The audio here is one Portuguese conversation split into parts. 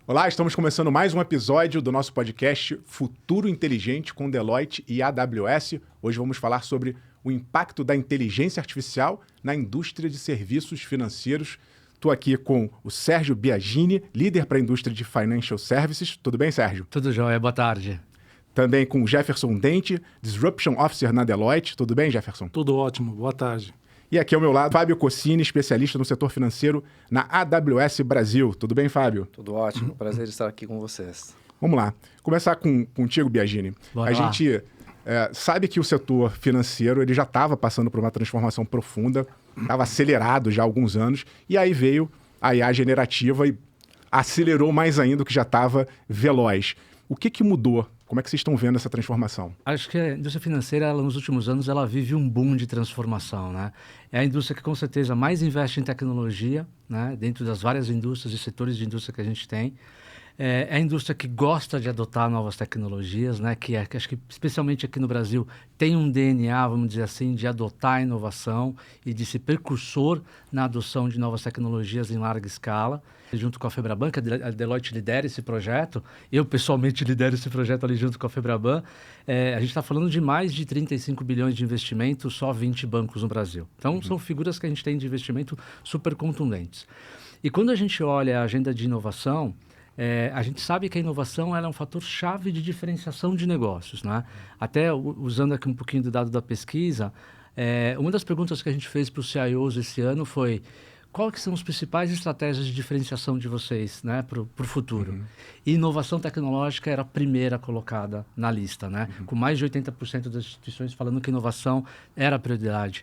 Olá, estamos começando mais um episódio do nosso podcast Futuro Inteligente com Deloitte e AWS. Hoje vamos falar sobre o impacto da inteligência artificial na indústria de serviços financeiros. Estou aqui com o Sérgio Biagini, líder para a indústria de Financial Services. Tudo bem, Sérgio? Tudo jóia, boa tarde. Também com o Jefferson Dente, Disruption Officer na Deloitte. Tudo bem, Jefferson? Tudo ótimo, boa tarde. E aqui ao meu lado, Fábio Cossini, especialista no setor financeiro na AWS Brasil. Tudo bem, Fábio? Tudo ótimo, prazer estar aqui com vocês. Vamos lá. Começar contigo, Biagini. Bora lá. Gente sabe que o setor financeiro ele já estava passando por uma transformação profunda, estava acelerado já há alguns anos, e aí veio a IA generativa e acelerou mais ainda o que já estava veloz. O que mudou? Como é que vocês estão vendo essa transformação? Acho que a indústria financeira, nos últimos anos, ela vive um boom de transformação, né? É a indústria que, com certeza, mais investe em tecnologia, né? Dentro das várias indústrias e setores de indústria que a gente tem. É a indústria que gosta de adotar novas tecnologias, né? Que acho que, especialmente aqui no Brasil, tem um DNA, vamos dizer assim, de adotar a inovação e de ser precursor na adoção de novas tecnologias em larga escala. Junto com a Febraban, que a Deloitte lidera esse projeto, eu pessoalmente lidero esse projeto ali junto com a Febraban. A gente está falando de mais de 35 bilhões de investimento, só 20 bancos no Brasil. Então, são figuras que a gente tem de investimento super contundentes. E quando a gente olha a agenda de inovação, a gente sabe que a inovação ela é um fator chave de diferenciação de negócios, né? Até usando aqui um pouquinho do dado da pesquisa, uma das perguntas que a gente fez para os CIOs esse ano foi: qual que são as principais estratégias de diferenciação de vocês, né, para o futuro? E inovação tecnológica era a primeira colocada na lista, né? Com mais de 80% das instituições falando que inovação era a prioridade.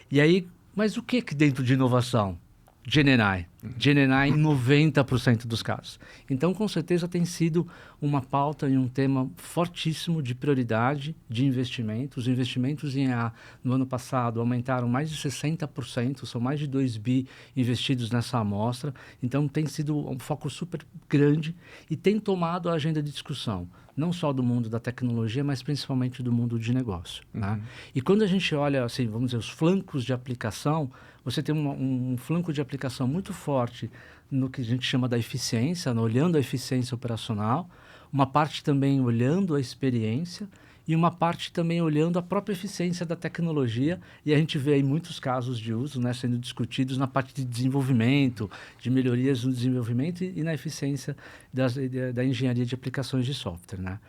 E aí, mas o que dentro de inovação? GenAI. GenAI em 90% dos casos. Então, com certeza, tem sido uma pauta e um tema fortíssimo de prioridade de investimento. Os investimentos em IA no ano passado aumentaram mais de 60%, são mais de 2 bi investidos nessa amostra. Então, tem sido um foco super grande e tem tomado a agenda de discussão, não só do mundo da tecnologia, mas principalmente do mundo de negócio. Né? E quando a gente olha, assim, vamos dizer, os flancos de aplicação, você tem um flanco de aplicação muito forte no que a gente chama da eficiência, olhando a eficiência operacional, uma parte também olhando a experiência e uma parte também olhando a própria eficiência da tecnologia. E a gente vê aí muitos casos de uso, né, sendo discutidos na parte de desenvolvimento, de melhorias no desenvolvimento e na eficiência da engenharia de aplicações de software, né?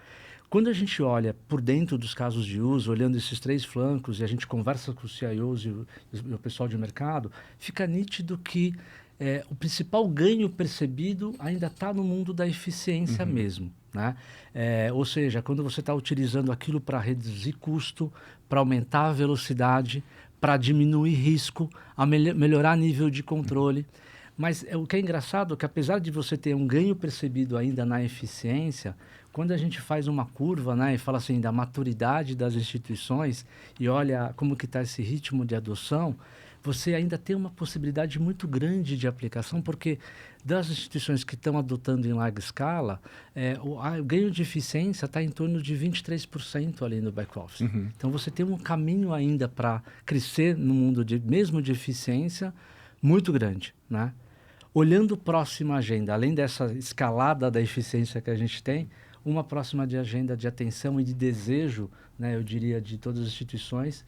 Quando a gente olha por dentro dos casos de uso, olhando esses três flancos, e a gente conversa com os CIOs e o pessoal de mercado, fica nítido que o principal ganho percebido ainda está no mundo da eficiência mesmo. Né? Ou seja, quando você está utilizando aquilo para reduzir custo, para aumentar a velocidade, para diminuir risco, a melhorar nível de controle. Mas o que é engraçado é que, apesar de você ter um ganho percebido ainda na eficiência, quando a gente faz uma curva, né, e fala assim da maturidade das instituições e olha como que está esse ritmo de adoção, você ainda tem uma possibilidade muito grande de aplicação, porque das instituições que estão adotando em larga escala, o ganho de eficiência está em torno de 23% ali no back-office. Então, você tem um caminho ainda para crescer no mundo mesmo de eficiência muito grande, né? Olhando próxima agenda, além dessa escalada da eficiência que a gente tem, uma próxima de agenda de atenção e de desejo, né, eu diria, de todas as instituições,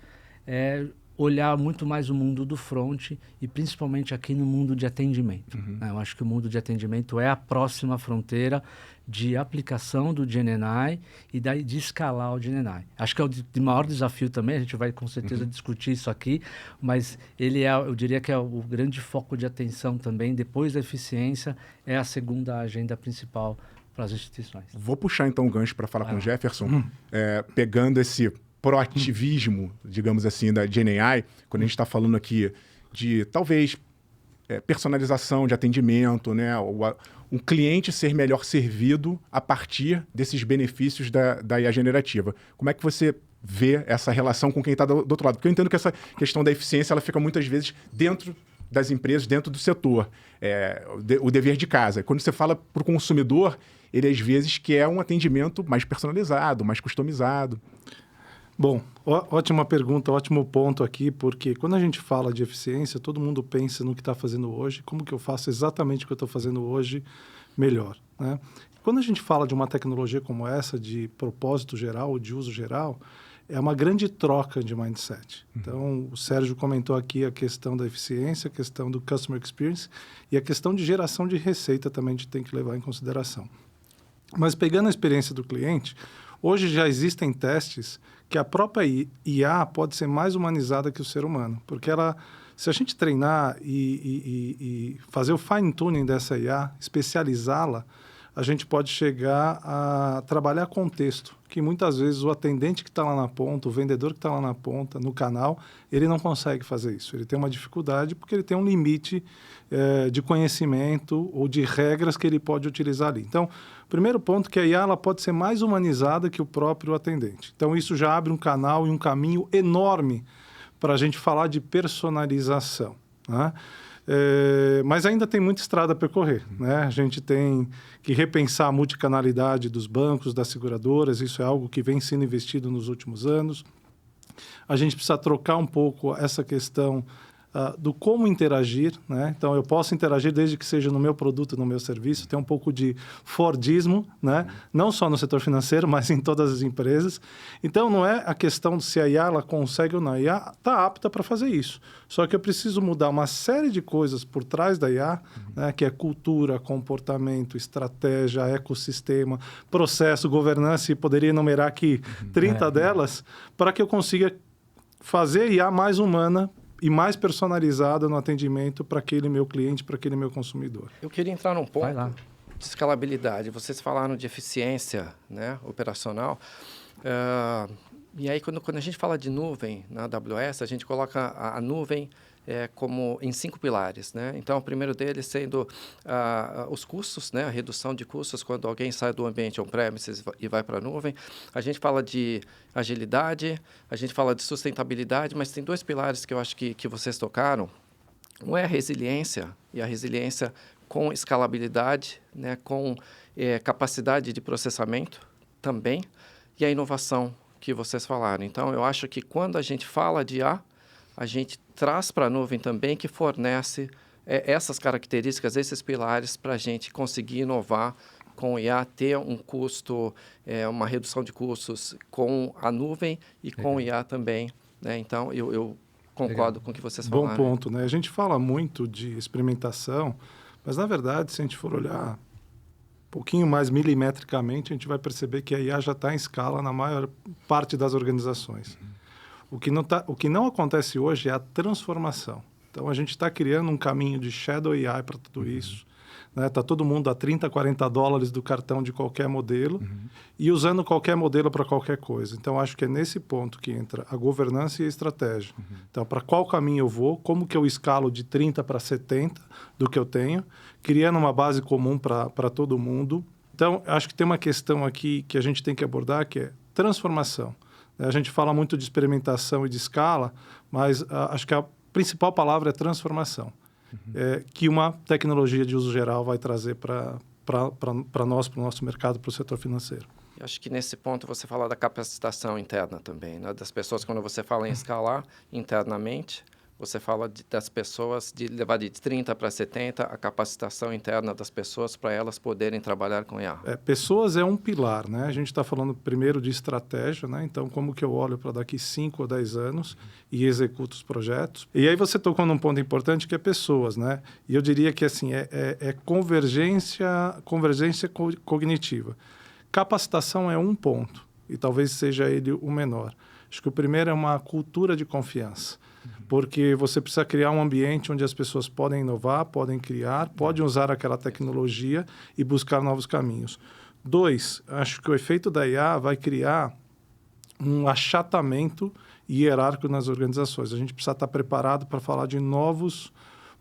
é olhar muito mais o mundo do front e principalmente aqui no mundo de atendimento. Né? Eu acho que o mundo de atendimento é a próxima fronteira de aplicação do GenAI e de escalar o GenAI. Acho que é o maior desafio também, a gente vai com certeza discutir isso aqui, mas ele eu diria que é o grande foco de atenção também, depois da eficiência, é a segunda agenda principal para as instituições. Vou puxar então o gancho para falar com o Jefferson, pegando esse proativismo, digamos assim, da GenAI, quando a gente está falando aqui de talvez personalização de atendimento, né? Um cliente ser melhor servido a partir desses benefícios da IA generativa. Como é que você vê essa relação com quem está do outro lado? Porque eu entendo que essa questão da eficiência ela fica muitas vezes dentro das empresas, dentro do setor, o dever de casa. Quando você fala para o consumidor, ele às vezes quer um atendimento mais personalizado, mais customizado. Bom, ótima pergunta, ótimo ponto aqui, porque quando a gente fala de eficiência, todo mundo pensa no que está fazendo hoje, como que eu faço exatamente o que eu estou fazendo hoje melhor, né? Quando a gente fala de uma tecnologia como essa, de propósito geral ou de uso geral, é uma grande troca de mindset. Então, o Sérgio comentou aqui a questão da eficiência, a questão do customer experience e a questão de geração de receita também a gente tem que levar em consideração. Mas pegando a experiência do cliente, hoje já existem testes que a própria IA pode ser mais humanizada que o ser humano, porque se a gente treinar e fazer o fine-tuning dessa IA, especializá-la, a gente pode chegar a trabalhar contexto, que muitas vezes o atendente que está lá na ponta, o vendedor que está lá na ponta, no canal, ele não consegue fazer isso. Ele tem uma dificuldade porque ele tem um limite de conhecimento ou de regras que ele pode utilizar ali. Então, primeiro ponto que a IA ela pode ser mais humanizada que o próprio atendente. Então, isso já abre um canal e um caminho enorme para a gente falar de personalização, né? Mas ainda tem muita estrada a percorrer, né? A gente tem que repensar a multicanalidade dos bancos, das seguradoras, isso é algo que vem sendo investido nos últimos anos. A gente precisa trocar um pouco essa questão do como interagir, né? Então, eu posso interagir desde que seja no meu produto, no meu serviço. Tem um pouco de Fordismo, né? Não só no setor financeiro, mas em todas as empresas. Então, não é a questão de se a IA ela consegue ou não. A IA está apta para fazer isso. Só que eu preciso mudar uma série de coisas por trás da IA, né? Que é cultura, comportamento, estratégia, ecossistema, processo, governança, e poderia enumerar aqui 30 delas, para que eu consiga fazer a IA mais humana e mais personalizada no atendimento para aquele meu cliente, para aquele meu consumidor. Eu queria entrar num ponto de escalabilidade. Vocês falaram de eficiência, né, operacional. E aí, quando a gente fala de nuvem na AWS, a gente coloca a nuvem como em 5 pilares, né? Então, o primeiro deles sendo os custos, né? A redução de custos quando alguém sai do ambiente on-premises e vai para a nuvem. A gente fala de agilidade, a gente fala de sustentabilidade, mas tem 2 pilares que eu acho que vocês tocaram. Um é a resiliência, e a resiliência com escalabilidade, né? Com capacidade de processamento também, e a inovação que vocês falaram. Então, eu acho que quando a gente fala de IA, a gente traz para a nuvem também que fornece essas características, esses pilares para a gente conseguir inovar com o IA, ter um custo, uma redução de custos com a nuvem e com o IA também, né? Então, eu concordo com o que vocês falaram. Bom ponto, né? A gente fala muito de experimentação, mas, na verdade, se a gente for olhar um pouquinho mais milimetricamente, a gente vai perceber que a IA já está em escala na maior parte das organizações. O que não acontece hoje é a transformação. Então, a gente está criando um caminho de Shadow AI para tudo isso. Está todo mundo a $30, $40 do cartão de qualquer modelo e usando qualquer modelo para qualquer coisa. Então, acho que é nesse ponto que entra a governança e a estratégia. Então, para qual caminho eu vou, como que eu escalo de 30 para 70 do que eu tenho, criando uma base comum para todo mundo. Então, acho que tem uma questão aqui que a gente tem que abordar, que é transformação. A gente fala muito de experimentação e de escala, mas acho que a principal palavra é transformação, que uma tecnologia de uso geral vai trazer para nós, para o nosso mercado, para o setor financeiro. Eu acho que nesse ponto você fala da capacitação interna também, né? Das pessoas, quando você fala em escalar internamente, você fala das pessoas, de levar de 30 para 70, a capacitação interna das pessoas para elas poderem trabalhar com IA. Pessoas é um pilar, né? A gente está falando primeiro de estratégia, né? Então, como que eu olho para daqui 5 ou 10 anos e executo os projetos? E aí você tocou num ponto importante que é pessoas, né? E eu diria que, assim, convergência cognitiva. Capacitação é um ponto, e talvez seja ele o menor. Acho que o primeiro é uma cultura de confiança. Porque você precisa criar um ambiente onde as pessoas podem inovar, podem criar, podem usar aquela tecnologia e buscar novos caminhos. 2, acho que o efeito da IA vai criar um achatamento hierárquico nas organizações. A gente precisa estar preparado para falar de novos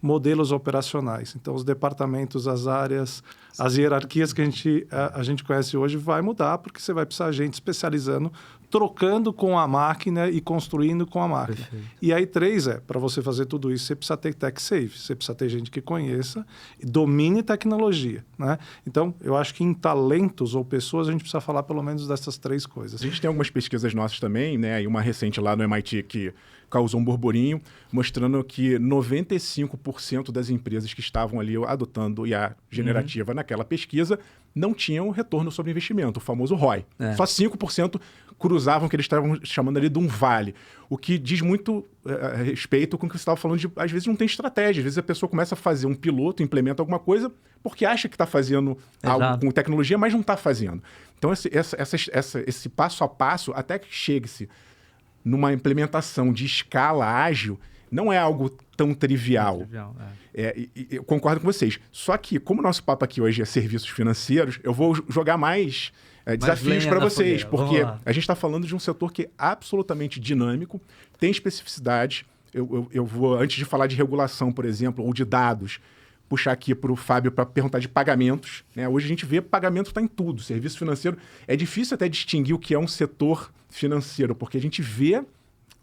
modelos operacionais. Então, os departamentos, as áreas, as hierarquias que a gente conhece hoje vai mudar, porque você vai precisar de gente especializando, trocando com a máquina e construindo com a máquina. Perfeito. E aí, 3 para você fazer tudo isso, você precisa ter tech safe, você precisa ter gente que conheça e domine tecnologia, né? Então, eu acho que em talentos ou pessoas, a gente precisa falar pelo menos dessas 3 coisas. A gente tem algumas pesquisas nossas também, né? E uma recente lá no MIT que causou um burburinho, mostrando que 95% das empresas que estavam ali adotando IA generativa naquela pesquisa não tinham retorno sobre investimento, o famoso ROI. Só 5% cruzavam o que eles estavam chamando ali de um vale. O que diz muito a respeito com o que você estava falando de, às vezes, não tem estratégia. Às vezes a pessoa começa a fazer um piloto, implementa alguma coisa, porque acha que está fazendo algo com tecnologia, mas não está fazendo. Então, esse passo a passo, até que chegue-se numa implementação de escala ágil, não é algo tão trivial. Eu concordo com vocês. Só que, como o nosso papo aqui hoje é serviços financeiros, eu vou jogar mais desafios para vocês, porque a gente está falando de um setor que é absolutamente dinâmico, tem especificidades. Eu vou, antes de falar de regulação, por exemplo, ou de dados, puxar aqui para o Fábio para perguntar de pagamentos. Né? Hoje a gente vê pagamento está em tudo. Serviço financeiro, é difícil até distinguir o que é um setor financeiro, porque a gente vê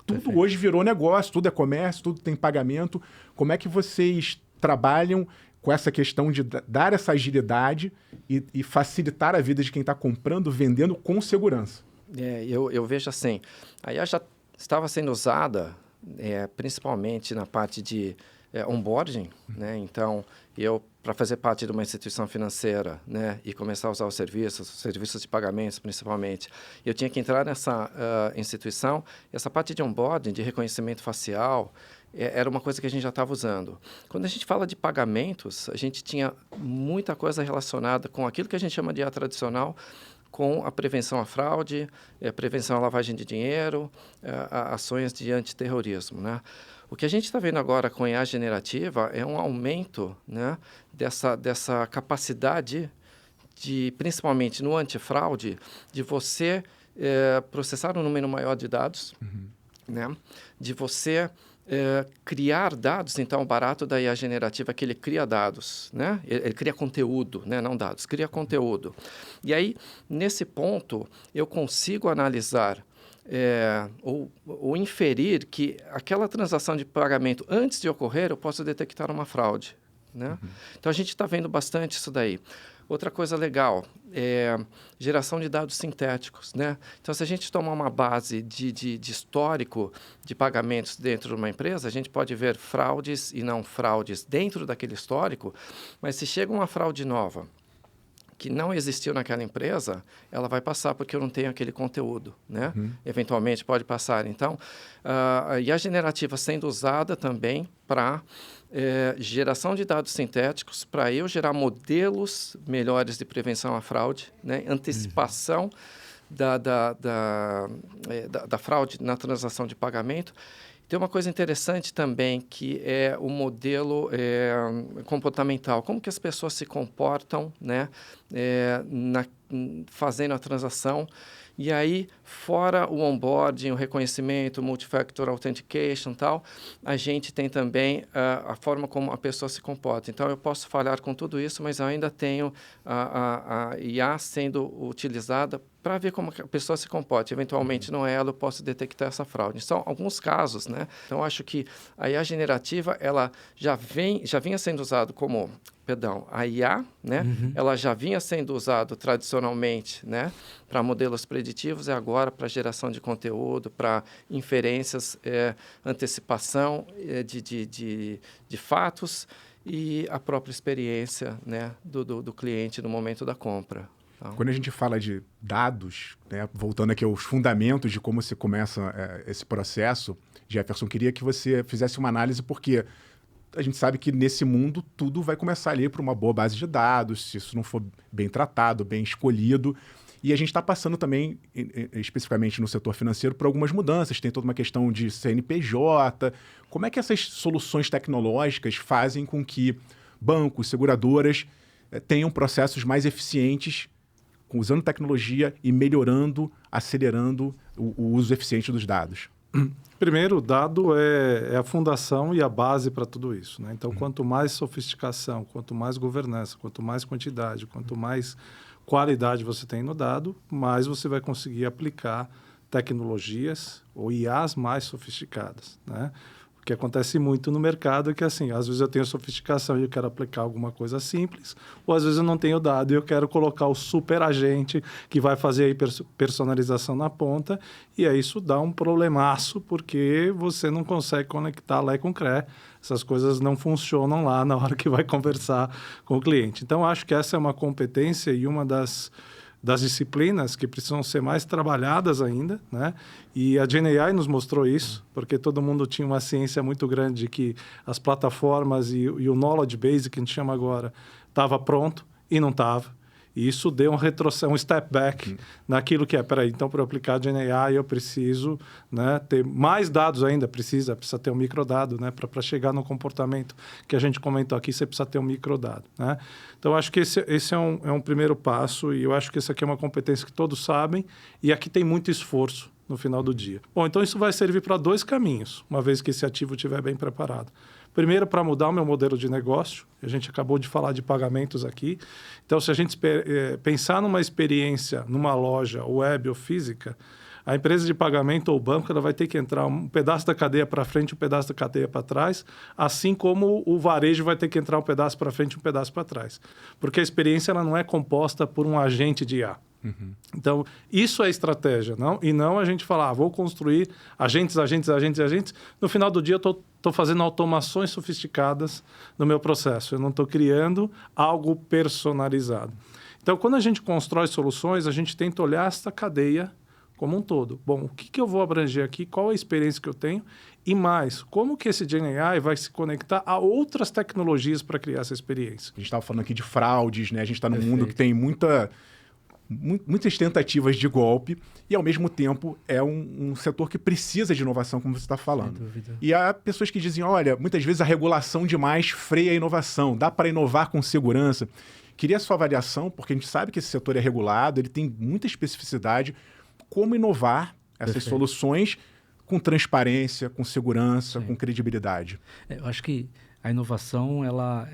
tudo hoje virou negócio, tudo é comércio, tudo tem pagamento. Como é que vocês trabalham com essa questão de dar essa agilidade e facilitar a vida de quem está comprando, vendendo com segurança? Eu vejo assim, a IA já estava sendo usada principalmente na parte de onboarding, né? Então, para fazer parte de uma instituição financeira, né, e começar a usar os serviços de pagamentos principalmente, eu tinha que entrar nessa instituição. Essa parte de onboarding, de reconhecimento facial, era uma coisa que a gente já estava usando. Quando a gente fala de pagamentos, a gente tinha muita coisa relacionada com aquilo que a gente chama de IA tradicional, com a prevenção à fraude, a prevenção à lavagem de dinheiro, ações de antiterrorismo, né? O que a gente está vendo agora com a IA generativa é um aumento, né, dessa capacidade, principalmente no antifraude, de você processar um número maior de dados, né, de você criar dados. Então, o barato da IA generativa é que ele cria dados, né? Ele cria conteúdo, né? Não dados, cria conteúdo. E aí, nesse ponto, eu consigo analisar ou inferir que aquela transação de pagamento, antes de ocorrer, eu posso detectar uma fraude, né? Então, a gente está vendo bastante isso daí. Outra coisa legal é geração de dados sintéticos, né? Então, se a gente tomar uma base de histórico de pagamentos dentro de uma empresa, a gente pode ver fraudes e não fraudes dentro daquele histórico, mas se chega uma fraude nova que não existiu naquela empresa, ela vai passar porque eu não tenho aquele conteúdo, né? Eventualmente pode passar. Então, a IA generativa sendo usada também para geração de dados sintéticos, para eu gerar modelos melhores de prevenção à fraude, né? Antecipação da fraude na transação de pagamento. Tem uma coisa interessante também, que é o modelo comportamental. Como que as pessoas se comportam, né, fazendo a transação. E aí, fora o onboarding, o reconhecimento, o multifactor authentication e tal, a gente tem também a forma como a pessoa se comporta. Então, eu posso falhar com tudo isso, mas eu ainda tenho a IA sendo utilizada para ver como a pessoa se comporta. Eventualmente, não é ela, eu posso detectar essa fraude. São alguns casos, né? Então, acho que a IA generativa, ela já vinha sendo usada como... a IA, né? Ela já vinha sendo usada tradicionalmente, né, para modelos preditivos, e agora para geração de conteúdo, para inferências, antecipação de fatos e a própria experiência, né, do cliente no momento da compra. Então, quando a gente fala de dados, né, voltando aqui aos fundamentos de como se começa esse processo, Jefferson, queria que você fizesse uma análise, porque a gente sabe que nesse mundo tudo vai começar ali por uma boa base de dados, se isso não for bem tratado, bem escolhido. E a gente está passando também, especificamente no setor financeiro, por algumas mudanças. Tem toda uma questão de CNPJ. Como é que essas soluções tecnológicas fazem com que bancos, seguradoras tenham processos mais eficientes, usando tecnologia e melhorando, acelerando o uso eficiente dos dados? Primeiro, o dado é a fundação e a base para tudo isso, né? Então, quanto mais sofisticação, quanto mais governança, quanto mais quantidade, quanto mais qualidade você tem no dado, mais você vai conseguir aplicar tecnologias ou IAs mais sofisticadas, né? que acontece muito no mercado, que assim, às vezes eu tenho sofisticação e eu quero aplicar alguma coisa simples, ou às vezes eu não tenho dado e eu quero colocar o super agente que vai fazer aí personalização na ponta, e aí isso dá um problemaço, porque você não consegue conectar Lé com CRE, essas coisas não funcionam lá na hora que vai conversar com o cliente. Então, acho que essa é uma competência e uma das disciplinas que precisam ser mais trabalhadas ainda, né? E a GenAI nos mostrou isso, porque todo mundo tinha uma ciência muito grande de que as plataformas e o knowledge base, que a gente chama agora, estava pronto e não estava. E isso deu um step back naquilo que peraí, então para eu aplicar GenAI eu preciso, né, ter mais dados ainda, precisa ter um microdado, né, para chegar no comportamento que a gente comentou aqui, você precisa ter um microdado, né? Então, acho que esse é um primeiro passo e eu acho que essa aqui é uma competência que todos sabem e aqui tem muito esforço no final do dia. Bom, então isso vai servir para 2 caminhos, uma vez que esse ativo estiver bem preparado. Primeiro, para mudar o meu modelo de negócio. A gente acabou de falar de pagamentos aqui. Então, se a gente pensar numa experiência, numa loja web ou física, a empresa de pagamento ou o banco ela vai ter que entrar um pedaço da cadeia para frente, um pedaço da cadeia para trás, assim como o varejo vai ter que entrar um pedaço para frente, um pedaço para trás. Porque a experiência ela não é composta por um agente de IA. Então, isso é estratégia, não? E não a gente falar, vou construir agentes. No final do dia, eu estou fazendo automações sofisticadas no meu processo. Eu não estou criando algo personalizado. Então, quando a gente constrói soluções, a gente tenta olhar essa cadeia como um todo. Bom, o que eu vou abranger aqui? Qual a experiência que eu tenho? E mais, como que esse GenAI vai se conectar a outras tecnologias para criar essa experiência? A gente estava falando aqui de fraudes, né? A gente está num mundo que tem muitas tentativas de golpe e, ao mesmo tempo, é um setor que precisa de inovação, como você está falando. Sem dúvida. E há pessoas que dizem, olha, muitas vezes a regulação demais freia a inovação, dá para inovar com segurança. Queria a sua avaliação, porque a gente sabe que esse setor é regulado, ele tem muita especificidade, como inovar essas soluções com transparência, com segurança, com credibilidade. Eu acho que a inovação ela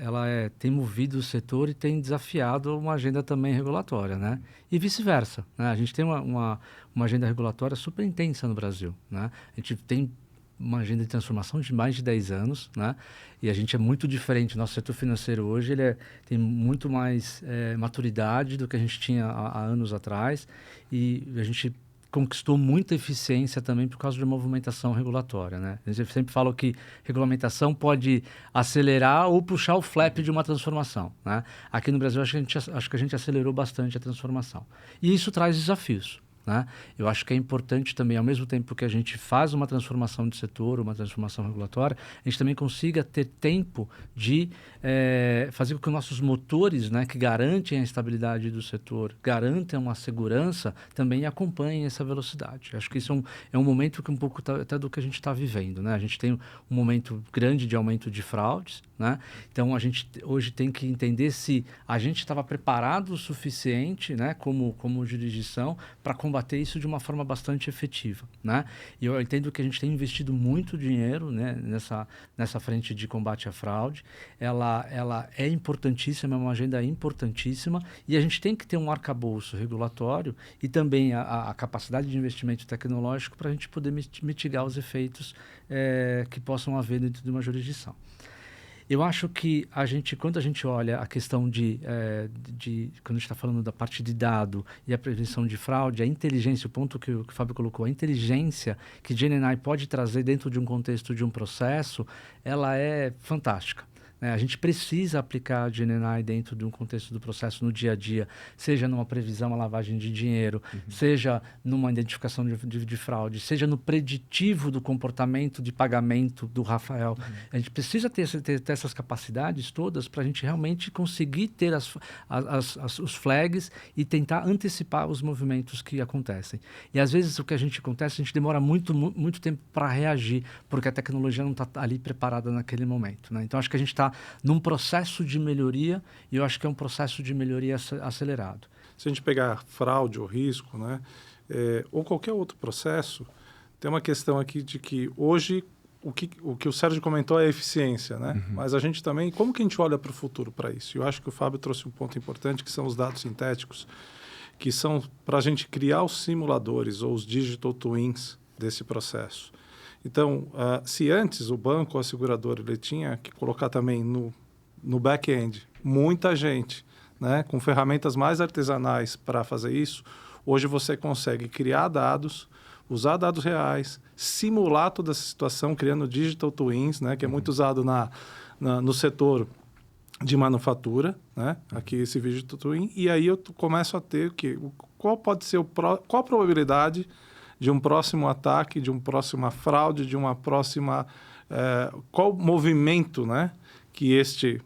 tem movido o setor e tem desafiado uma agenda também regulatória, né? E vice-versa, né? A gente tem uma agenda regulatória super intensa no Brasil, né? A gente tem uma agenda de transformação de mais de 10 anos, né? E a gente é muito diferente. Nosso setor financeiro hoje ele tem muito mais maturidade do que a gente tinha há anos atrás e a gente conquistou muita eficiência também por causa de movimentação regulatória, né? Eu sempre falo que regulamentação pode acelerar ou puxar o flap de uma transformação, né? Aqui no Brasil, acho que a gente acelerou bastante a transformação. E isso traz desafios, né? Eu acho que é importante também, ao mesmo tempo que a gente faz uma transformação de setor, uma transformação regulatória, a gente também consiga ter tempo de fazer com que nossos motores, né, que garantem a estabilidade do setor, garantam a segurança, também acompanhem essa velocidade. Acho que isso é um momento que um pouco até do que a gente está vivendo, né? A gente tem um momento grande de aumento de fraudes, né? Então, a gente hoje tem que entender se a gente estava preparado o suficiente, né, como jurisdição, para combater isso de uma forma bastante efetiva, né? E eu entendo que a gente tem investido muito dinheiro, né, nessa frente de combate à fraude. Ela é importantíssima, é uma agenda importantíssima e a gente tem que ter um arcabouço regulatório e também a capacidade de investimento tecnológico para a gente poder mitigar os efeitos que possam haver dentro de uma jurisdição. Eu acho que quando a gente olha a questão quando a gente está falando da parte de dado e a prevenção de fraude, a inteligência, o ponto que o Fábio colocou, a inteligência que GenAI pode trazer dentro de um contexto de um processo, ela é fantástica. A gente precisa aplicar a GenAI dentro de um contexto do processo no dia a dia, seja numa previsão à lavagem de dinheiro, seja numa identificação de fraude, seja no preditivo do comportamento de pagamento do Rafael. A gente precisa ter essas capacidades todas para a gente realmente conseguir ter os flags e tentar antecipar os movimentos que acontecem. E às vezes o que a gente demora muito tempo para reagir, porque a tecnologia não está ali preparada naquele momento, né? Então acho que a gente está num processo de melhoria e eu acho que é um processo de melhoria acelerado. Se a gente pegar fraude ou risco, né, ou qualquer outro processo, tem uma questão aqui de que hoje o que o Sérgio comentou é a eficiência, né? Mas a gente também, como que a gente olha para o futuro para isso? Eu acho que o Fábio trouxe um ponto importante, que são os dados sintéticos, que são para a gente criar os simuladores ou os digital twins desse processo. Então, se antes o banco ou a seguradora ele tinha que colocar também no back-end muita gente, né, com ferramentas mais artesanais para fazer isso, hoje você consegue criar dados, usar dados reais, simular toda essa situação, criando digital twins, né, que é muito usado no setor de manufatura, né, aqui esse digital twin, e aí eu começo a ter qual pode ser qual a probabilidade de um próximo ataque, de uma próxima fraude, de uma próxima... qual movimento, né, que este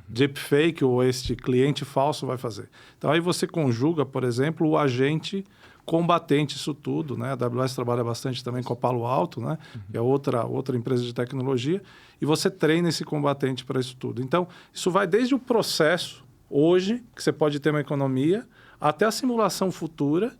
deepfake ou este cliente falso vai fazer. Então, aí você conjuga, por exemplo, o agente combatente isso tudo, né? A AWS trabalha bastante também com a Palo Alto, né? Que é outra empresa de tecnologia, e você treina esse combatente para isso tudo. Então, isso vai desde o processo, hoje, que você pode ter uma economia, até a simulação futura,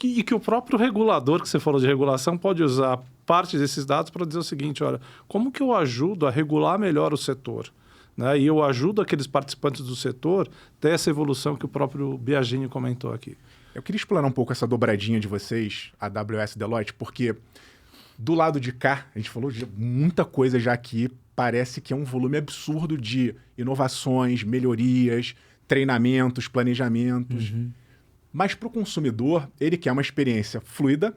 e que o próprio regulador, que você falou de regulação, pode usar parte desses dados para dizer o seguinte, olha, como que eu ajudo a regular melhor o setor? Né? E eu ajudo aqueles participantes do setor a ter essa evolução que o próprio Biagini comentou aqui. Eu queria explorar um pouco essa dobradinha de vocês, a AWS e Deloitte, porque do lado de cá, a gente falou de muita coisa já aqui, parece que é um volume absurdo de inovações, melhorias, treinamentos, planejamentos. Mas para o consumidor, ele quer uma experiência fluida,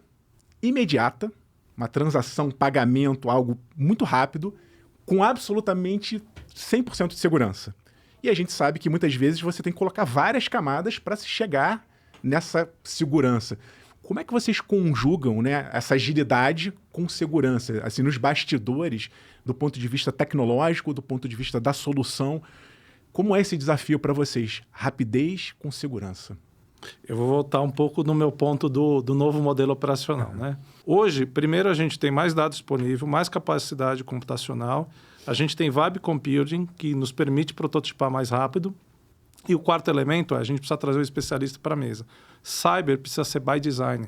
imediata, uma transação, pagamento, algo muito rápido, com absolutamente 100% de segurança. E a gente sabe que muitas vezes você tem que colocar várias camadas para se chegar nessa segurança. Como é que vocês conjugam, né, essa agilidade com segurança, assim, nos bastidores, do ponto de vista tecnológico, do ponto de vista da solução? Como é esse desafio para vocês? Rapidez com segurança. Eu vou voltar um pouco no meu ponto do novo modelo operacional, né? Hoje, primeiro, a gente tem mais dados disponíveis, mais capacidade computacional, a gente tem Vibe Computing, que nos permite prototipar mais rápido, e o quarto elemento é a gente precisa trazer um especialista para a mesa. Cyber precisa ser by design.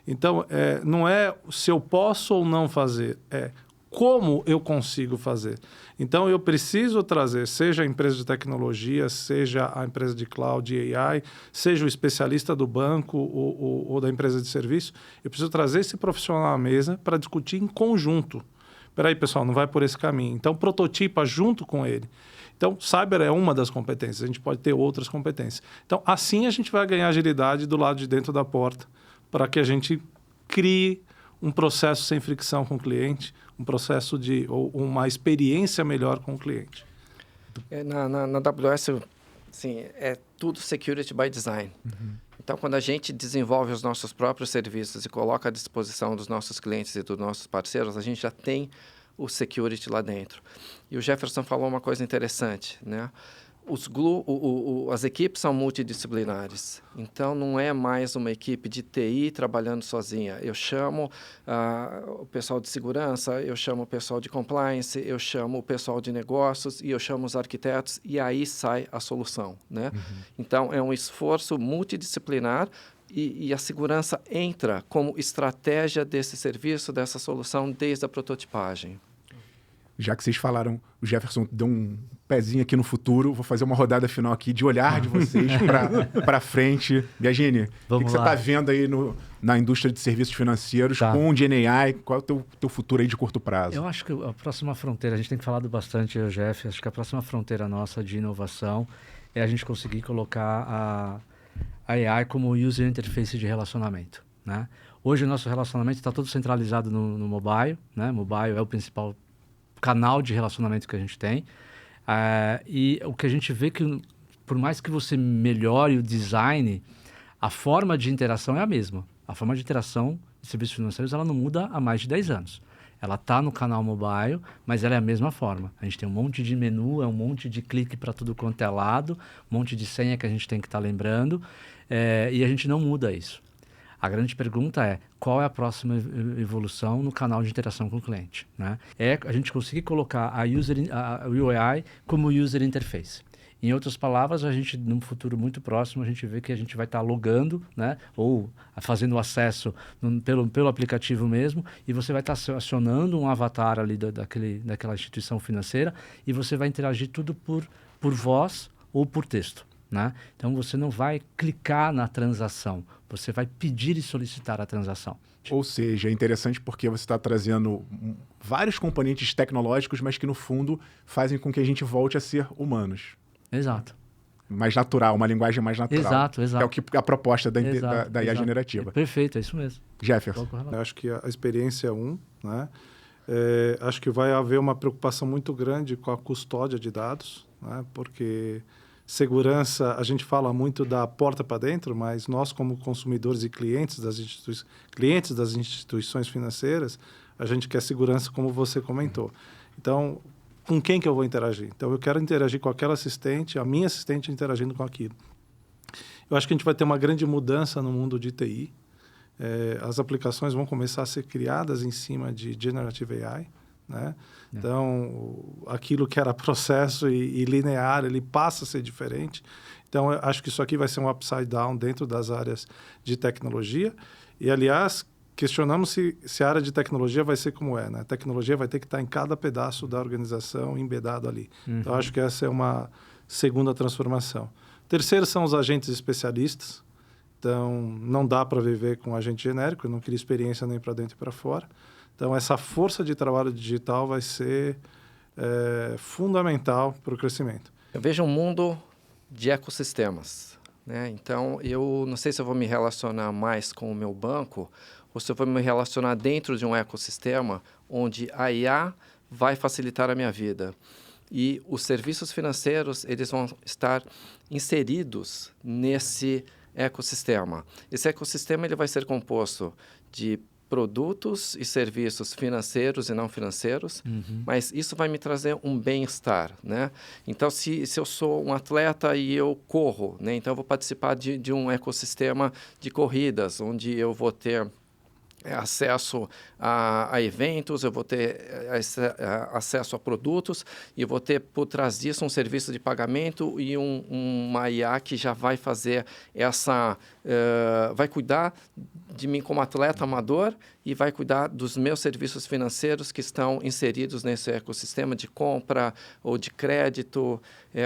Então, não é se eu posso ou não fazer, é como eu consigo fazer. Então, eu preciso trazer, seja a empresa de tecnologia, seja a empresa de cloud e AI, seja o especialista do banco ou da empresa de serviço, eu preciso trazer esse profissional à mesa para discutir em conjunto. Espera aí, pessoal, não vai por esse caminho. Então, prototipa junto com ele. Então, cyber é uma das competências, a gente pode ter outras competências. Então, assim a gente vai ganhar agilidade do lado de dentro da porta, para que a gente crie um processo sem fricção com o cliente, um processo ou uma experiência melhor com o cliente. Na AWS, assim, é tudo security by design. Então, quando a gente desenvolve os nossos próprios serviços e coloca à disposição dos nossos clientes e dos nossos parceiros, a gente já tem o security lá dentro. E o Jefferson falou uma coisa interessante, né? As equipes são multidisciplinares, então não é mais uma equipe de TI trabalhando sozinha. Eu chamo o pessoal de segurança, eu chamo o pessoal de compliance, eu chamo o pessoal de negócios e eu chamo os arquitetos e aí sai a solução, né? Então é um esforço multidisciplinar e a segurança entra como estratégia desse serviço, dessa solução desde a prototipagem. Já que vocês falaram, o Jefferson deu um pezinho aqui no futuro, vou fazer uma rodada final aqui de olhar de vocês para frente. Biagini, o que você está vendo aí na indústria de serviços financeiros com o GenAI? Qual é o teu futuro aí de curto prazo? Eu acho que a próxima fronteira, a gente tem falado bastante, eu, Jeff, acho que a próxima fronteira nossa de inovação é a gente conseguir colocar a AI como user interface de relacionamento, né? Hoje o nosso relacionamento está todo centralizado no mobile, né? Mobile é o principal canal de relacionamento que a gente tem. E o que a gente vê que, por mais que você melhore o design, a forma de interação é a mesma. A forma de interação de serviços financeiros ela não muda há mais de 10 anos. Ela está no canal mobile, mas ela é a mesma forma. A gente tem um monte de menu, um monte de clique para tudo quanto é lado, um monte de senha que a gente tem que estar lembrando, e a gente não muda isso. A grande pergunta é, qual é a próxima evolução no canal de interação com o cliente, né? É a gente conseguir colocar a UI como user interface. Em outras palavras, a gente, num futuro muito próximo, a gente vê que a gente vai estar logando, né? Ou fazendo acesso pelo aplicativo mesmo, e você vai estar acionando um avatar ali daquela instituição financeira, e você vai interagir tudo por voz ou por texto, né? Então, você não vai clicar na transação, você vai pedir e solicitar a transação. Ou seja, é interessante porque você está trazendo vários componentes tecnológicos, mas que no fundo fazem com que a gente volte a ser humanos. Exato. Mais natural, uma linguagem mais natural. Exato, exato. É o que a proposta da IA exato. generativa. Perfeito, é isso mesmo. Jefferson. Eu acho que a experiência é né? Acho que vai haver uma preocupação muito grande com a custódia de dados, né? Porque segurança, a gente fala muito da porta para dentro, mas nós como consumidores e clientes das instituições financeiras, a gente quer segurança, como você comentou. Então, com quem que eu vou interagir? Então, eu quero interagir com aquela assistente, a minha assistente interagindo com aquilo. Eu acho que a gente vai ter uma grande mudança no mundo de TI. As aplicações vão começar a ser criadas em cima de Generative AI, né? Então, aquilo que era processo e linear, ele passa a ser diferente. Então, eu acho que isso aqui vai ser um upside down dentro das áreas de tecnologia. E, aliás, questionamos se a área de tecnologia vai ser como né? A tecnologia vai ter que estar em cada pedaço da organização, embedado ali. Então, acho que essa é uma segunda transformação. Terceiro são os agentes especialistas. Então, não dá para viver com agente genérico, eu não queria experiência nem para dentro e para fora. Então, essa força de trabalho digital vai ser fundamental para o crescimento. Eu vejo um mundo de ecossistemas, né? Então, eu não sei se eu vou me relacionar mais com o meu banco ou se eu vou me relacionar dentro de um ecossistema onde a IA vai facilitar a minha vida. E os serviços financeiros, eles vão estar inseridos nesse ecossistema. Esse ecossistema ele vai ser composto de produtos e serviços financeiros e não financeiros, mas isso vai me trazer um bem-estar, né? Então, se eu sou um atleta e eu corro, né? Então eu vou participar de um ecossistema de corridas, onde eu vou ter acesso a eventos, eu vou ter acesso a produtos e eu vou ter por trás disso um serviço de pagamento e uma IA que já vai fazer vai cuidar de mim como atleta amador e vai cuidar dos meus serviços financeiros que estão inseridos nesse ecossistema de compra ou de crédito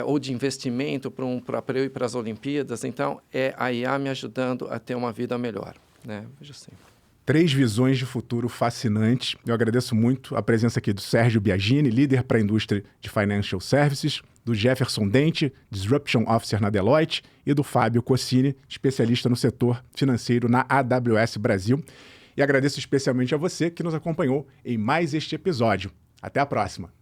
ou de investimento para eu ir para as Olimpíadas. Então, é a IA me ajudando a ter uma vida melhor, né? Vejo assim. 3 visões de futuro fascinantes. Eu agradeço muito a presença aqui do Sérgio Biagini, líder para a indústria de Financial Services, do Jefferson Dente, Disruption Officer na Deloitte, e do Fábio Cossini, especialista no setor financeiro na AWS Brasil. E agradeço especialmente a você que nos acompanhou em mais este episódio. Até a próxima!